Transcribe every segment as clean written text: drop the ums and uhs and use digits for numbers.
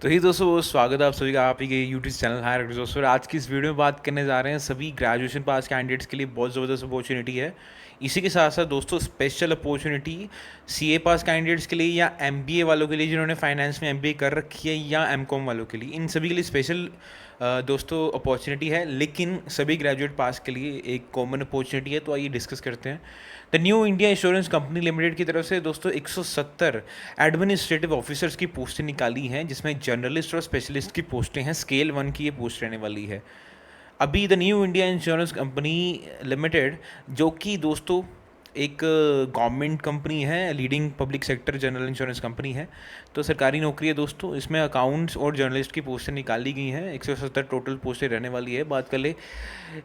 तो ही दोस्तों स्वागत है आप सभी का आप ही के यूट्यूब चैनल हायर दोस्तों। आज की इस वीडियो में बात करने जा रहे हैं सभी ग्रेजुएशन पास कैंडिडेट्स के लिए बहुत ज़बरदस्त अपॉर्चुनिटी है। इसी के साथ साथ दोस्तों स्पेशल अपॉर्चुनिटी सीए पास कैंडिडेट्स के लिए या एमबीए वालों के लिए जिन्होंने फाइनेंस में एमबीए कर रखी है या एमकॉम वालों के लिए, इन सभी के लिए स्पेशल दोस्तों अपॉर्चुनिटी है। लेकिन सभी ग्रेजुएट पास के लिए एक कॉमन अपॉर्चुनिटी है, तो आइए डिस्कस करते हैं। The new India insurance company limited की तरफ से दोस्तों 170 एडमिनिस्ट्रेटिव ऑफिसर्स की पोस्टें निकाली हैं, जिसमें जर्नलिस्ट और स्पेशलिस्ट की पोस्टें हैं। स्केल 1 की ये पोस्ट रहने वाली है। अभी the new India insurance company limited, जो कि दोस्तों एक गवर्नमेंट कंपनी है, leading public sector general insurance company है, तो सरकारी नौकरी है दोस्तों। इसमें अकाउंट्स और जर्नलिस्ट की पोस्टें निकाली गई हैं। 170 टोटल पोस्टें रहने वाली है। बात कर ले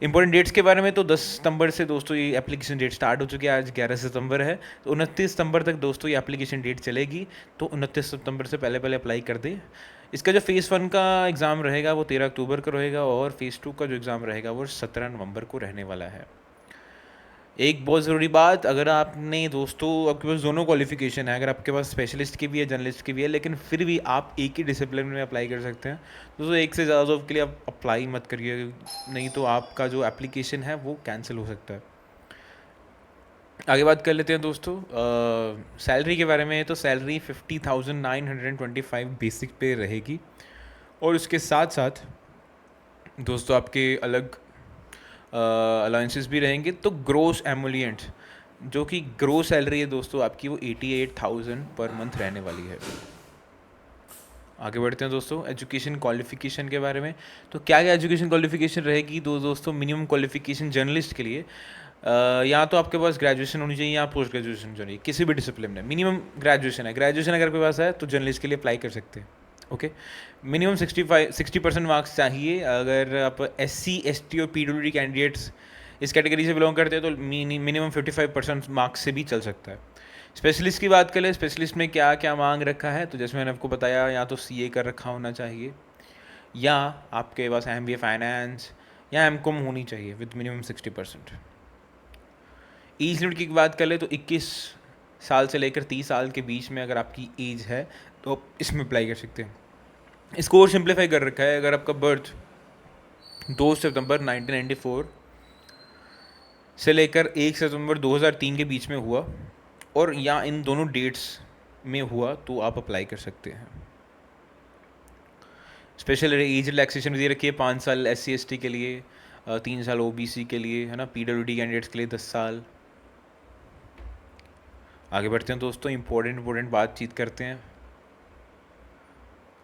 इंपॉर्टेंट डेट्स के बारे में, तो 10 सितंबर से दोस्तों ये एप्लीकेशन डेट स्टार्ट हो चुकी है। आज 11 सितंबर है, तो 29 सितंबर तक दोस्तों ये एप्लीकेशन डेट चलेगी। तो 29 सितंबर से पहले पहले अप्लाई कर दे। इसका जो फेज़ 1 का एग्ज़ाम रहेगा वो 13 अक्टूबर को रहेगा, और फेज़ 2 का जो एग्ज़ाम रहेगा वो 17 नवंबर को रहने वाला है। एक बहुत ज़रूरी बात, अगर आपने दोस्तों आपके पास दोनों क्वालिफिकेशन है, अगर आपके पास स्पेशलिस्ट की भी है जर्नलिस्ट की भी है, लेकिन फिर भी आप एक ही डिसिप्लिन में अप्लाई कर सकते हैं। दोस्तों एक से ज़्यादा जॉब के लिए आप अप्लाई मत करिए, नहीं तो आपका जो एप्लीकेशन है वो कैंसिल हो सकता है। आगे बात कर लेते हैं दोस्तों सैलरी के बारे में। तो सैलरी 50,925 बेसिक पे रहेगी, और उसके साथ साथ दोस्तों आपके अलग अलाउंसेस भी रहेंगे। तो ग्रोस एमोलियंट, जो कि ग्रोस सैलरी है दोस्तों आपकी, वो 88,000 पर मंथ रहने वाली है। आगे बढ़ते हैं दोस्तों एजुकेशन क्वालिफिकेशन के बारे में। तो क्या क्या एजुकेशन क्वालिफिकेशन रहेगी दोस्तों मिनिमम क्वालिफिकेशन जर्नलिस्ट के लिए, या तो आपके पास ग्रेजुएशन होनी चाहिए या पोस्ट ग्रेजुएशन होनी चाहिए, किसी भी डिसिप्लिन में। मिनिमम ग्रेजुएशन है, ग्रेजुएशन अगर आपके पास है तो जर्नलिस्ट के लिए अप्लाई कर सकते हैं। ओके, मिनिमम 60% मार्क्स चाहिए। अगर आप SC ST और PWD कैंडिडेट्स इस कैटेगरी से बिलोंग करते हैं तो मिनिमम 55% मार्क्स से भी चल सकता है। स्पेशलिस्ट की बात करें, स्पेशलिस्ट में क्या क्या मांग रखा है, तो जैसे मैंने आपको बताया, या तो CA कर रखा होना चाहिए, या आपके पास MBA फाइनेंस या MCOM होनी चाहिए विद मिनिमम 60%। एज लिमिट की बात कर ले तो 21 साल से लेकर 30 साल के बीच में अगर आपकी एज है तो आप इसमें अप्लाई कर सकते हैं। स्कोर सिंप्लीफाई कर रखा है। अगर आपका बर्थ 2 सितंबर 1994 से लेकर 1 सितंबर 2003 के बीच में हुआ, और या इन दोनों डेट्स में हुआ, तो आप अप्लाई कर सकते हैं। स्पेशल एज रिलैक्सेशन दे रखी है 5 साल SC ST के लिए, 3 साल OBC के लिए, है ना, PWD कैंडिडेट्स के लिए 10 साल। आगे बढ़ते हैं दोस्तों, इंपॉर्टेंट बातचीत करते हैं।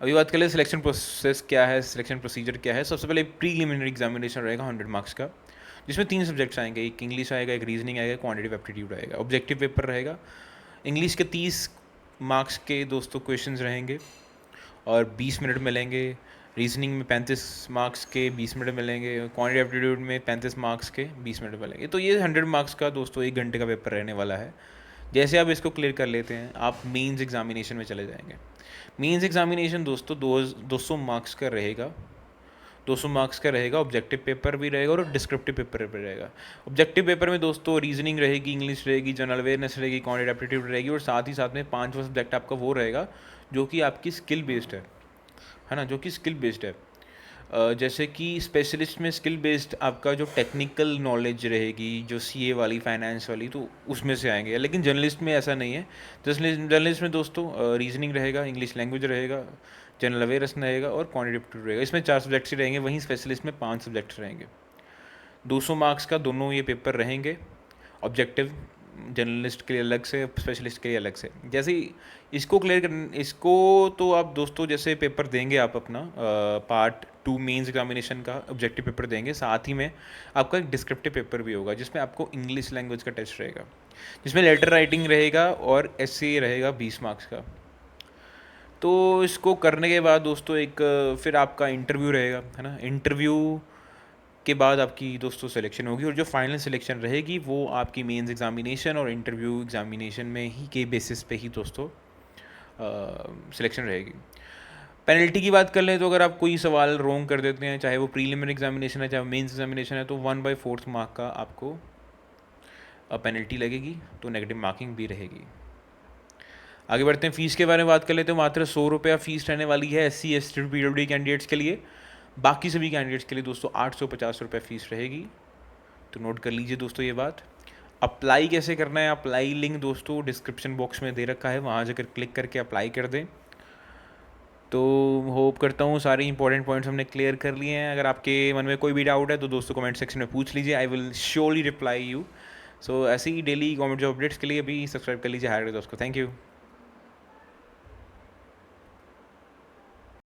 अभी बात कर ले सिलेक्शन प्रोसेस क्या है, सिलेक्शन प्रोसीजर क्या है। सबसे पहले प्रीलिमिनरी एग्जामिनेशन रहेगा 100 मार्क्स का, जिसमें 3 सब्जेक्ट्स आएंगे, एक इंग्लिश आएगा, एक रीजनिंग आएगा, क्वांटिटेटिव एप्टीट्यूड आएगा। ऑब्जेक्टिव पेपर रहेगा। इंग्लिश के 30 मार्क्स के दोस्तों क्वेश्चंस रहेंगे और 20 मिनट मिलेंगे। रीजनिंग में 35 मार्क्स के 20 मिनट मिलेंगे। क्वांटिटेटिव एप्टीट्यूड में 35 मार्क्स के 20 मिनट मिलेंगे। तो ये 100 मार्क्स का दोस्तों 1 घंटे का पेपर रहने वाला है। जैसे आप इसको क्लियर कर लेते हैं, आप मेंस एग्जामिनेशन में चले जाएंगे। मेंस एग्जामिनेशन दोस्तों 200 मार्क्स का रहेगा। 200 मार्क्स का रहेगा। ऑब्जेक्टिव पेपर भी रहेगा और डिस्क्रिप्टिव पेपर भी रहेगा। ऑब्जेक्टिव पेपर में दोस्तों रीजनिंग रहेगी, इंग्लिश रहेगी, जनरल अवेयरनेस रहेगी, क्वांटिटेटिव एप्टीट्यूड रहेगी, और साथ ही साथ में 5वां सब्जेक्ट आपका वो रहेगा जो कि आपकी स्किल बेस्ड है ना, जो कि स्किल बेस्ड है। जैसे कि स्पेशलिस्ट में स्किल बेस्ड आपका जो टेक्निकल नॉलेज रहेगी, जो CA वाली, फाइनेंस वाली, तो उसमें से आएंगे। लेकिन जर्नलिस्ट में ऐसा नहीं है। जर्नलिस्ट में दोस्तों रीजनिंग रहेगा, इंग्लिश लैंग्वेज रहेगा, जनरल अवेयरनेस रहेगा और क्वांटिटेटिव रहेगा। इसमें 4 सब्जेक्ट्स ही रहेंगे, वहीं स्पेशलिस्ट में 5 सब्जेक्ट्स रहेंगे। 200 मार्क्स का दोनों ये पेपर रहेंगे। ऑब्जेक्टिव जर्नलिस्ट के लिए अलग से, स्पेशलिस्ट के लिए अलग से। जैसे ही इसको क्लियर कर, इसको तो आप दोस्तों जैसे पेपर देंगे, आप अपना पार्ट 2 मेंस एग्जामिनेशन का ऑब्जेक्टिव पेपर देंगे, साथ ही में आपका एक डिस्क्रिप्टिव पेपर भी होगा जिसमें आपको इंग्लिश लैंग्वेज का टेस्ट रहेगा, जिसमें लेटर राइटिंग रहेगा और essay रहेगा 20 मार्क्स का। तो इसको करने के बाद दोस्तों एक फिर आपका इंटरव्यू रहेगा, है ना। इंटरव्यू के बाद आपकी दोस्तों सिलेक्शन होगी, और जो फाइनल सिलेक्शन रहेगी वो आपकी मेंस एग्जामिनेशन और इंटरव्यू एग्जामिनेशन में ही के बेसिस पे ही दोस्तों सिलेक्शन रहेगी। पेनल्टी की बात कर लें तो अगर आप कोई सवाल रॉन्ग कर देते हैं, चाहे वो प्रीलिमिनरी एग्जामिनेशन है चाहे मेंस एग्जामिनेशन है, तो 1/4 मार्क का आपको पेनल्टी लगेगी, तो नेगेटिव मार्किंग भी रहेगी। आगे बढ़ते हैं, फ़ीस के बारे में बात कर लेते हैं। मात्र 100 रुपया फ़ीस रहने वाली है SC ST PWD कैंडिडेट्स के लिए। बाकी सभी कैंडिडेट्स के लिए दोस्तों 850 रुपये फ़ीस रहेगी, तो नोट कर लीजिए दोस्तों ये बात। अप्लाई कैसे करना है, अप्लाई लिंक दोस्तों डिस्क्रिप्शन बॉक्स में दे रखा है, वहाँ जाकर क्लिक करके अप्लाई कर दें। तो होप करता हूँ सारे इंपॉर्टेंट पॉइंट्स हमने क्लियर कर लिए हैं। अगर आपके मन में कोई भी डाउट है तो दोस्तों कमेंट सेक्शन में पूछ लीजिए, I will surely reply you. So ऐसे ही डेली गवर्नमेंट जॉब अपडेट्स के लिए अभी सब्सक्राइब कर लीजिए हायर दोस्तों। Thank you.